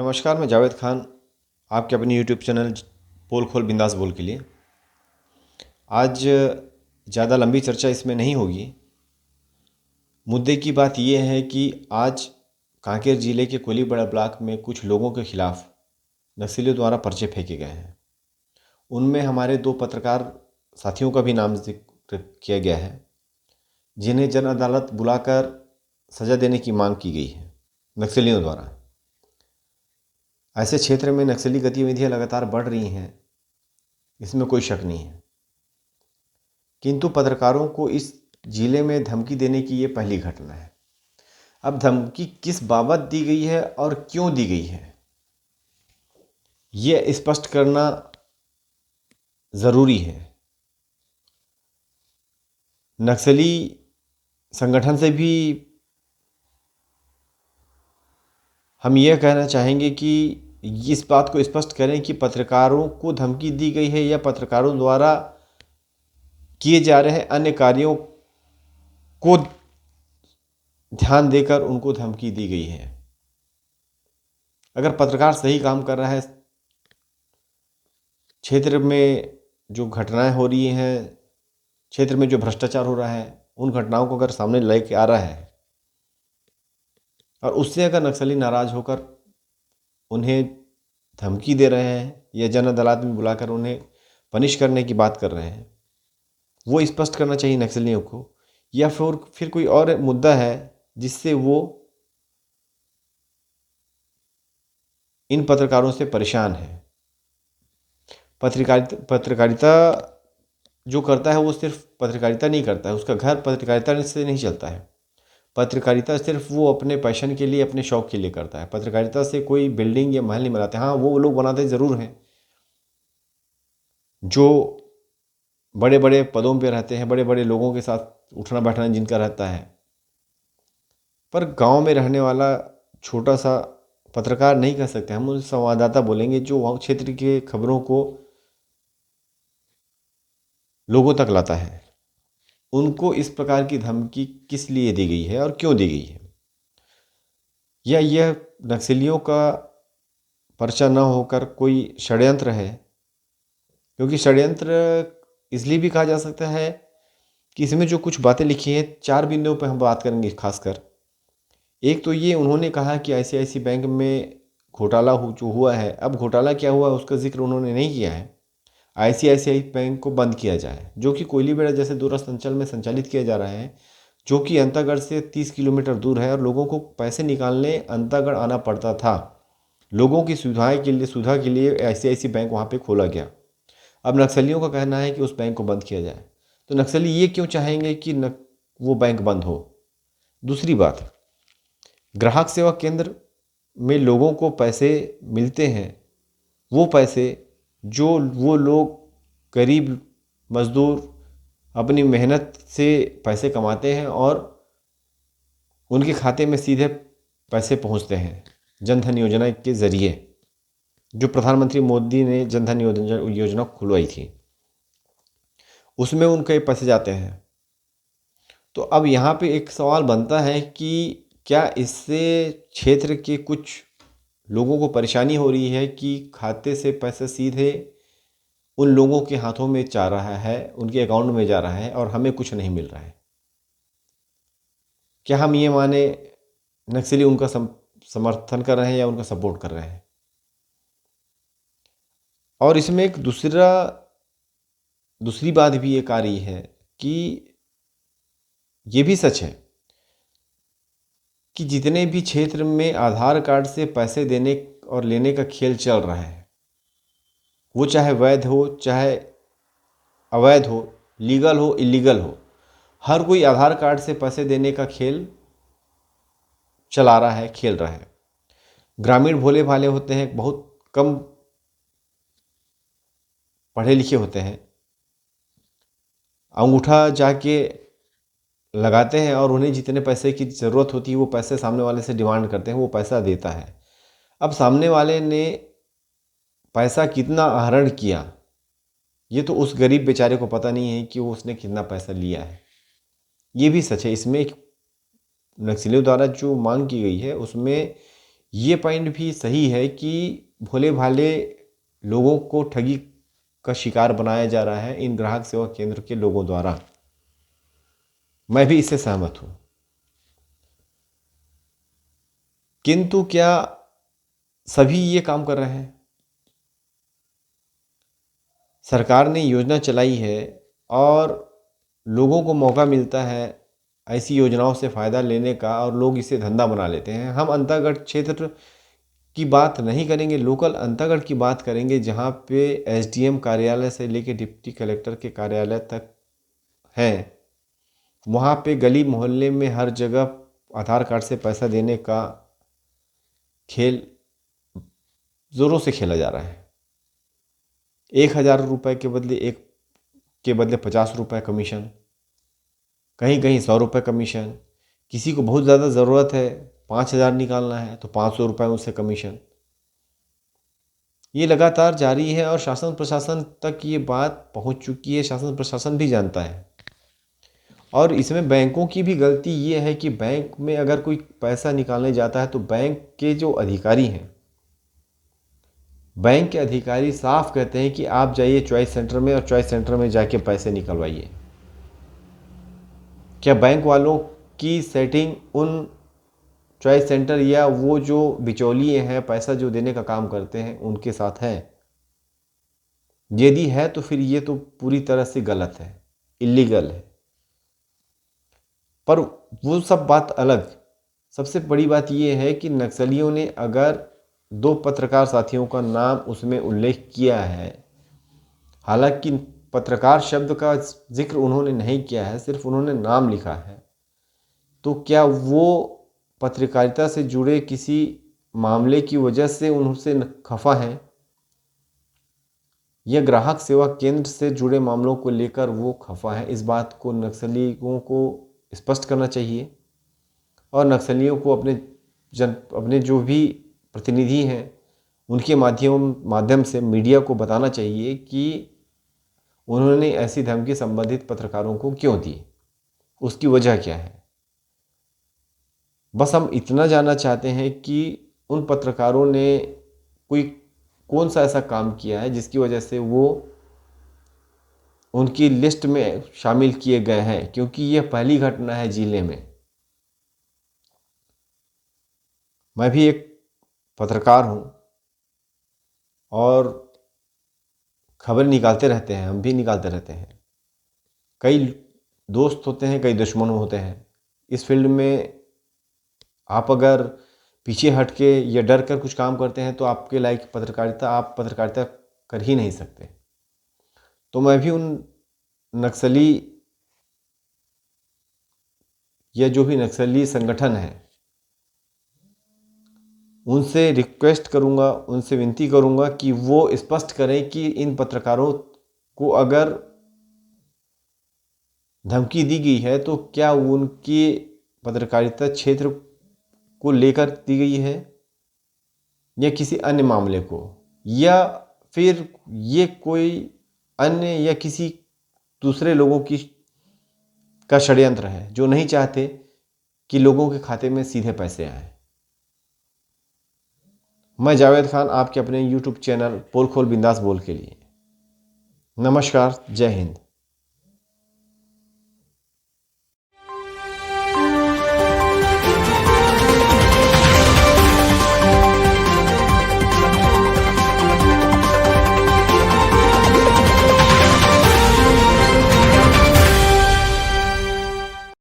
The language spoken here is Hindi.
नमस्कार, मैं जावेद खान आपके अपने यूट्यूब चैनल पोल खोल बिंदास बोल के लिए। आज ज़्यादा लंबी चर्चा इसमें नहीं होगी। मुद्दे की बात यह है कि आज कांकेर ज़िले के कोलीबड़ा ब्लॉक में कुछ लोगों के खिलाफ नक्सलियों द्वारा पर्चे फेंके गए हैं। उनमें हमारे 2 पत्रकार साथियों का भी नाम जिक्र किया गया है, जिन्हें जन अदालत बुलाकर सज़ा देने की मांग की गई है नक्सलियों द्वारा। ऐसे क्षेत्र में नक्सली गतिविधियां लगातार बढ़ रही हैं, इसमें कोई शक नहीं है, किंतु पत्रकारों को इस जिले में धमकी देने की ये पहली घटना है। अब धमकी किस बाबत दी गई है और क्यों दी गई है, ये स्पष्ट करना ज़रूरी है। नक्सली संगठन से भी हम यह कहना चाहेंगे कि इस बात को स्पष्ट करें कि पत्रकारों को धमकी दी गई है या पत्रकारों द्वारा किए जा रहे अन्य कार्यों को ध्यान देकर उनको धमकी दी गई है। अगर पत्रकार सही काम कर रहा है, क्षेत्र में जो घटनाएं हो रही हैं, क्षेत्र में जो भ्रष्टाचार हो रहा है, उन घटनाओं को अगर सामने लेके आ रहा है और उससे अगर नक्सली नाराज होकर उन्हें धमकी दे रहे हैं या जन अदालत में बुलाकर उन्हें पनिश करने की बात कर रहे हैं, वो स्पष्ट करना चाहिए नक्सलियों को। या फिर कोई और मुद्दा है जिससे वो इन पत्रकारों से परेशान है। पत्रकारिता जो करता है वो सिर्फ पत्रकारिता नहीं करता है, उसका घर पत्रकारिता से नहीं चलता है। पत्रकारिता सिर्फ वो अपने पैशन के लिए, अपने शौक़ के लिए करता है। पत्रकारिता से कोई बिल्डिंग या महल नहीं बनाते। हाँ, वो लोग बनाते ज़रूर हैं जो बड़े बड़े पदों पे रहते हैं, बड़े बड़े लोगों के साथ उठना बैठना जिनका रहता है, पर गांव में रहने वाला छोटा सा पत्रकार नहीं कह सकते, हम उसे संवाददाता बोलेंगे, जो वहाँ क्षेत्र के खबरों को लोगों तक लाता है। उनको इस प्रकार की धमकी किस लिए दी गई है और क्यों दी गई है? या यह नक्सलियों का पर्चा न होकर कोई षड्यंत्र है? क्योंकि षड्यंत्र इसलिए भी कहा जा सकता है कि इसमें जो कुछ बातें लिखी हैं, 4 बिंदुओं पर हम बात करेंगे खासकर। एक तो ये, उन्होंने कहा कि आईसीआईसीआई बैंक में घोटाला जो हुआ है, अब घोटाला क्या हुआ उसका जिक्र उन्होंने नहीं किया है। आईसीआईसीआई बैंक को बंद किया जाए, जो कि कोयलीबेड़ा जैसे दूरस्थ अंचल में संचालित किया जा रहा है, जो कि अंतागढ़ से 30 किलोमीटर दूर है और लोगों को पैसे निकालने अंतागढ़ आना पड़ता था। लोगों की सुविधा के लिए आईसीआईसीआई बैंक वहाँ पे खोला गया। अब नक्सलियों का कहना है कि उस बैंक को बंद किया जाए, तो नक्सली ये क्यों चाहेंगे कि वो बैंक बंद हो? दूसरी बात, ग्राहक सेवा केंद्र में लोगों को पैसे मिलते हैं, वो पैसे जो वो लोग गरीब मजदूर अपनी मेहनत से पैसे कमाते हैं और उनके खाते में सीधे पैसे पहुंचते हैं जनधन योजना के ज़रिए, जो प्रधानमंत्री मोदी ने जनधन योजना खुलवाई थी, उसमें उनके पैसे जाते हैं। तो अब यहाँ पे एक सवाल बनता है कि क्या इससे क्षेत्र के कुछ लोगों को परेशानी हो रही है कि खाते से पैसे सीधे उन लोगों के हाथों में जा रहा है, उनके अकाउंट में जा रहा है और हमें कुछ नहीं मिल रहा है? क्या हम ये माने नक्सली उनका समर्थन कर रहे हैं या उनका सपोर्ट कर रहे हैं? और इसमें एक दूसरी बात भी एक आ रही है कि ये भी सच है कि जितने भी क्षेत्र में आधार कार्ड से पैसे देने और लेने का खेल चल रहा है, वो चाहे वैध हो चाहे अवैध हो, लीगल हो इलीगल हो, हर कोई आधार कार्ड से पैसे देने का खेल चला रहा है, खेल रहा है। ग्रामीण भोले भाले होते हैं, बहुत कम पढ़े लिखे होते हैं, अंगूठा जाके लगाते हैं और उन्हें जितने पैसे की ज़रूरत होती है वो पैसे सामने वाले से डिमांड करते हैं, वो पैसा देता है। अब सामने वाले ने पैसा कितना आहरण किया, ये तो उस गरीब बेचारे को पता नहीं है कि वो उसने कितना पैसा लिया है। ये भी सच है। इसमें नक्सलियों द्वारा जो मांग की गई है उसमें ये पॉइंट भी सही है कि भोले भाले लोगों को ठगी का शिकार बनाया जा रहा है इन ग्राहक सेवा केंद्र के लोगों द्वारा। मैं भी इससे सहमत हूं। किंतु क्या सभी ये काम कर रहे हैं? सरकार ने योजना चलाई है और लोगों को मौका मिलता है ऐसी योजनाओं से फ़ायदा लेने का, और लोग इसे धंधा बना लेते हैं। हम अंतर्गत क्षेत्र की बात नहीं करेंगे, लोकल अंतर्गत की बात करेंगे, जहाँ पे एसडीएम कार्यालय से लेकर डिप्टी कलेक्टर के कार्यालय तक हैं। वहाँ पे गली मोहल्ले में हर जगह आधार कार्ड से पैसा देने का खेल ज़ोरों से खेला जा रहा है। 1,000 रुपये के बदले 50 रुपये कमीशन, कहीं कहीं 100 रुपये कमीशन। किसी को बहुत ज़्यादा ज़रूरत है, 5,000 निकालना है तो 500 रुपये उससे कमीशन। ये लगातार जारी है और शासन प्रशासन तक ये बात पहुंच चुकी है, शासन प्रशासन भी जानता है। और इसमें बैंकों की भी गलती ये है कि बैंक में अगर कोई पैसा निकालने जाता है तो बैंक के जो अधिकारी हैं, बैंक के अधिकारी साफ कहते हैं कि आप जाइए चॉइस सेंटर में और चॉइस सेंटर में जाके पैसे निकलवाइए। क्या बैंक वालों की सेटिंग उन चॉइस सेंटर या वो जो बिचौलिए हैं, पैसा जो देने का काम करते हैं, उनके साथ है? यदि है तो फिर ये तो पूरी तरह से गलत है, इलीगल है। पर वो सब बात अलग। सबसे बड़ी बात ये है कि नक्सलियों ने अगर 2 पत्रकार साथियों का नाम उसमें उल्लेख किया है, हालांकि पत्रकार शब्द का जिक्र उन्होंने नहीं किया है, सिर्फ उन्होंने नाम लिखा है, तो क्या वो पत्रकारिता से जुड़े किसी मामले की वजह से उनसे खफा हैं, या ग्राहक सेवा केंद्र से जुड़े मामलों को लेकर वो खफा है? इस बात को नक्सलियों को स्पष्ट करना चाहिए और नक्सलियों को अपने जो भी प्रतिनिधि हैं उनके माध्यम से मीडिया को बताना चाहिए कि उन्होंने ऐसी धमकी संबंधित पत्रकारों को क्यों दी, उसकी वजह क्या है। बस हम इतना जानना चाहते हैं कि उन पत्रकारों ने कौन सा ऐसा काम किया है जिसकी वजह से वो उनकी लिस्ट में शामिल किए गए हैं, क्योंकि यह पहली घटना है जिले में। मैं भी एक पत्रकार हूँ और खबर निकालते रहते हैं, हम भी निकालते रहते हैं। कई दोस्त होते हैं, कई दुश्मन होते हैं। इस फील्ड में आप अगर पीछे हट के या डर कर कुछ काम करते हैं तो आपके लायक आप पत्रकारिता कर ही नहीं सकते। तो मैं भी उन नक्सली या जो भी नक्सली संगठन है उनसे रिक्वेस्ट करूंगा, उनसे विनती करूंगा कि वो स्पष्ट करें कि इन पत्रकारों को अगर धमकी दी गई है तो क्या उनकी पत्रकारिता क्षेत्र को लेकर दी गई है या किसी अन्य मामले को, या फिर ये कोई अन्य या किसी दूसरे लोगों का षड्यंत्र है जो नहीं चाहते कि लोगों के खाते में सीधे पैसे आए। मैं जावेद खान, आपके अपने YouTube चैनल पोल खोल बिंदास बोल के लिए। नमस्कार, जय हिंद।